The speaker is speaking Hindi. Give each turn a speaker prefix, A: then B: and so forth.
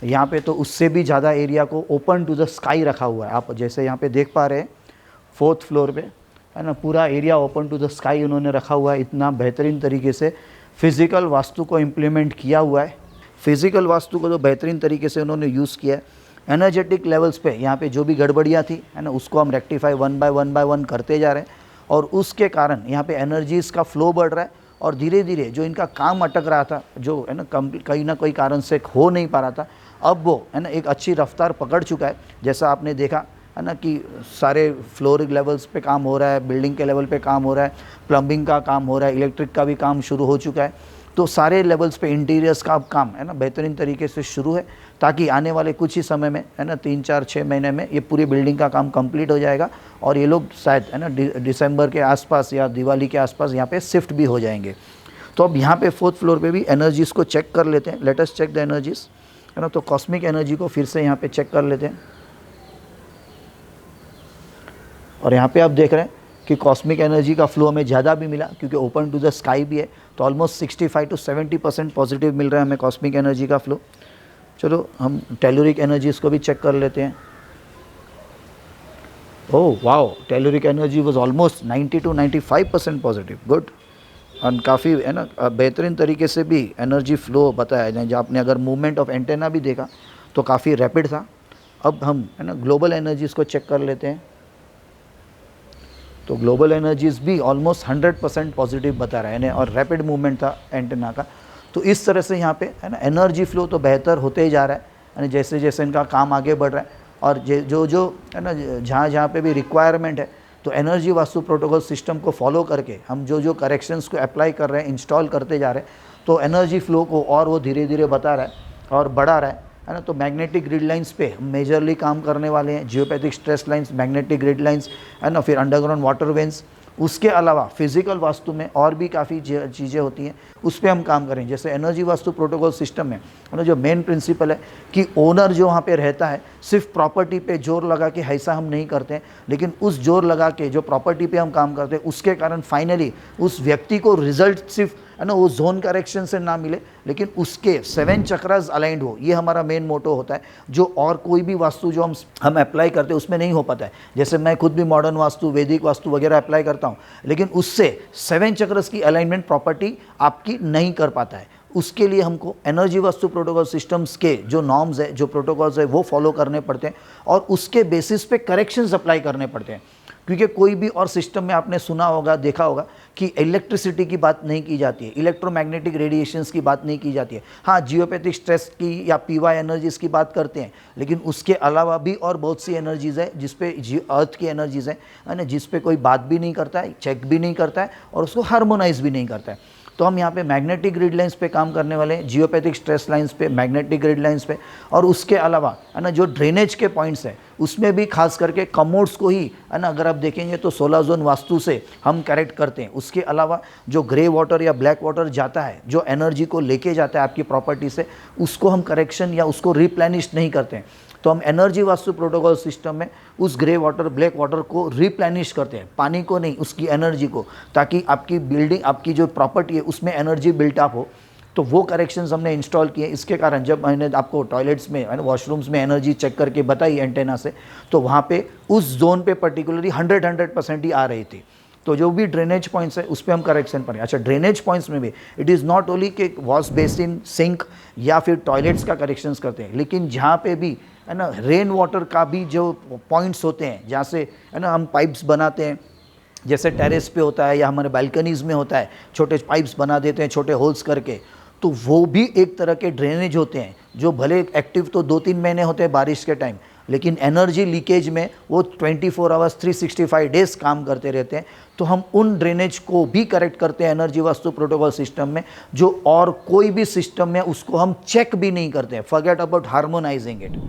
A: यहाँ पे तो उससे भी ज़्यादा एरिया को ओपन टू द स्काई रखा हुआ है। आप जैसे यहाँ पे देख पा रहे हैं 4th फ्लोर पे, है ना, पूरा area open to the sky उन्होंने रखा हुआ है। इतना बेहतरीन तरीके से फिज़िकल वास्तु को इम्प्लीमेंट किया हुआ है। फिज़िकल वास्तु को तो बेहतरीन तरीके से उन्होंने यूज़ किया है। एनर्जेटिक लेवल्स पे यहाँ पे जो भी गड़बड़ियाँ थी, है ना, उसको हम रेक्टिफाई वन बाय वन करते जा रहे हैं, और उसके कारण यहाँ पे एनर्जीज़ का फ्लो बढ़ रहा है। और धीरे धीरे जो इनका काम अटक रहा था, जो है ना कहीं ना कोई कारण से हो नहीं पा रहा था, अब वो है ना एक अच्छी रफ्तार पकड़ चुका है। जैसा आपने देखा है ना कि सारे फ्लोरिंग लेवल्स पे काम हो रहा है, बिल्डिंग के लेवल पे काम हो रहा है, प्लम्बिंग का काम हो रहा है, इलेक्ट्रिक का भी काम शुरू हो चुका है। तो सारे लेवल्स पे इंटीरियर्स का अब काम है ना बेहतरीन तरीके से शुरू है, ताकि आने वाले कुछ ही समय में, है ना, 3-4-6 महीने में ये पूरी बिल्डिंग का काम कंप्लीट हो जाएगा, और ये लोग शायद, है ना, दिसंबर के आसपास या दिवाली के आसपास यहाँ पे शिफ्ट भी हो जाएंगे। तो अब यहाँ पे 4th फ्लोर पे भी एनर्जीज़ को चेक कर लेते हैं। Let us check the energies, है ना। तो कॉस्मिक एनर्जी को फिर से यहाँ पे चेक कर लेते हैं, और यहाँ पे आप देख रहे हैं कि कॉस्मिक एनर्जी का फ्लो हमें ज़्यादा भी मिला, क्योंकि ओपन टू द स्काई भी है। तो ऑलमोस्ट 65 to 70% पॉजिटिव मिल रहा है हमें कॉस्मिक एनर्जी का फ्लो। चलो हम टेलुरिक एनर्जीज़ को भी चेक कर लेते हैं। Oh wow, telluric energy was almost 90 to 95% positive, good. और काफ़ी, है ना, बेहतरीन तरीके से भी एनर्जी फ्लो बताया है। जब आपने अगर मूवमेंट ऑफ एंटेना भी देखा तो काफ़ी रैपिड था। अब हम, है ना, ग्लोबल एनर्जीज़ को चेक कर लेते हैं। तो ग्लोबल एनर्जीज़ भी ऑलमोस्ट 100% पॉजिटिव बता रहा है, और रैपिड मूवमेंट था एंटेना का। तो इस तरह से यहाँ पे, है ना, एनर्जी फ्लो तो बेहतर होते ही जा रहा है, जैसे जैसे इनका काम आगे बढ़ रहा है। और जो है ना, जहाँ पे भी रिक्वायरमेंट है, तो एनर्जी वास्तु प्रोटोकॉल सिस्टम को फॉलो करके हम जो करेक्शंस को अप्लाई कर रहे हैं, इंस्टॉल करते जा रहे हैं, तो एनर्जी फ्लो को और वो धीरे धीरे बता रहा है और बढ़ा रहा है ना। तो मैग्नेटिक ग्रिड लाइंस पे हम मेजरली काम करने वाले हैं, geopathic stress lines, magnetic grid lines, है ना, फिर अंडरग्राउंड वाटर वेन्स। उसके अलावा फिजिकल वास्तु में और भी काफ़ी चीज़ें होती हैं, उस पर हम काम करें। जैसे एनर्जी वास्तु प्रोटोकॉल सिस्टम में, है ना, जो मेन प्रिंसिपल है कि ओनर जो वहाँ पे रहता है, सिर्फ प्रॉपर्टी पे जोर लगा के ऐसा हम नहीं करते हैं, लेकिन उस जोर लगा के जो प्रॉपर्टी पे हम काम करते हैं, उसके कारण फाइनली उस व्यक्ति को रिजल्ट सिर्फ, है ना, वो जोन करेक्शन से ना मिले, लेकिन उसके 7 चक्रास अलाइंड हो। ये हमारा मेन मोटो होता है, जो और कोई भी वास्तु जो हम अप्लाई करते हैं उसमें नहीं हो पाता है। जैसे मैं खुद भी मॉडर्न वास्तु, वैदिक वास्तु वगैरह अप्लाई करता हूँ, लेकिन उससे 7 चक्रस की अलाइनमेंट प्रॉपर्टी आपकी नहीं कर पाता है। उसके लिए हमको एनर्जी वास्तु प्रोटोकॉल सिस्टम्स के जो नॉर्म्स है, जो प्रोटोकॉल्स है, वो फॉलो करने पड़ते हैं, और उसके बेसिस पे करेक्शंस अप्लाई करने पड़ते हैं। क्योंकि कोई भी और सिस्टम में आपने सुना होगा, देखा होगा कि इलेक्ट्रिसिटी की बात नहीं की जाती है, इलेक्ट्रोमैग्नेटिक रेडिएशंस की बात नहीं की जाती है। हाँ, जियोपैथिक स्ट्रेस की या पीवाई एनर्जीज़ की बात करते हैं, लेकिन उसके अलावा भी और बहुत सी एनर्जीज़ है जिसपे अर्थ की एनर्जीज़ है ना, जिस पे कोई बात भी नहीं करता है, चेक भी नहीं करता है, और उसको हार्मोनाइज भी नहीं करता है। तो हम यहाँ पे मैग्नेटिक ग्रिड लाइंस पे काम करने वाले हैं, जियोपैथिक स्ट्रेस लाइंस पे, मैग्नेटिक ग्रिड लाइंस पे, और उसके अलावा, है ना, जो ड्रेनेज के पॉइंट्स हैं उसमें भी खास करके कमोड्स को ही, है ना, अगर आप देखेंगे तो 16 जोन वास्तु से हम करेक्ट करते हैं। उसके अलावा जो ग्रे वाटर या ब्लैक वाटर जाता है, जो एनर्जी को लेके जाता है आपकी प्रॉपर्टी से, उसको हम करेक्शन या उसको रिप्लेनिश नहीं करते हैं। तो हम एनर्जी वास्तु प्रोटोकॉल सिस्टम में उस ग्रे वाटर, ब्लैक वाटर को रिप्लेनिश करते हैं, पानी को नहीं, उसकी एनर्जी को, ताकि आपकी बिल्डिंग, आपकी जो प्रॉपर्टी है उसमें एनर्जी बिल्टअप हो। तो वो करेक्शंस हमने इंस्टॉल किए। इसके कारण जब मैंने आपको टॉयलेट्स में, वॉशरूम्स में एनर्जी चेक करके बताई एंटेना से, तो वहाँ पे उस जोन पे पर्टिकुलरली 100% ही आ रही थी। तो जो भी ड्रेनेज पॉइंट्स है उस पर हम करेक्शन पर। अच्छा, ड्रेनेज पॉइंट्स में भी इट इज़ नॉट ओनली कि वॉश बेसिन, सिंक या फिर टॉयलेट्स का करेक्शंस करते हैं, लेकिन जहाँ पे भी, है ना, रेन वाटर का भी जो पॉइंट्स होते हैं, जहाँ से, है ना, हम पाइप्स बनाते हैं, जैसे टेरेस पे होता है या हमारे बालकनीज़ में होता है, छोटे पाइप्स बना देते हैं छोटे होल्स करके, तो वो भी एक तरह के ड्रेनेज होते हैं, जो भले एक्टिव तो 2-3 महीने होते हैं बारिश के टाइम, लेकिन एनर्जी लीकेज में वो 24 आवर्स 365 डेज काम करते रहते हैं। तो हम उन ड्रेनेज को भी करेक्ट करते हैं एनर्जी वास्तु प्रोटोकॉल सिस्टम में, जो और कोई भी सिस्टम में उसको हम चेक भी नहीं करते हैं। Forget about harmonising it.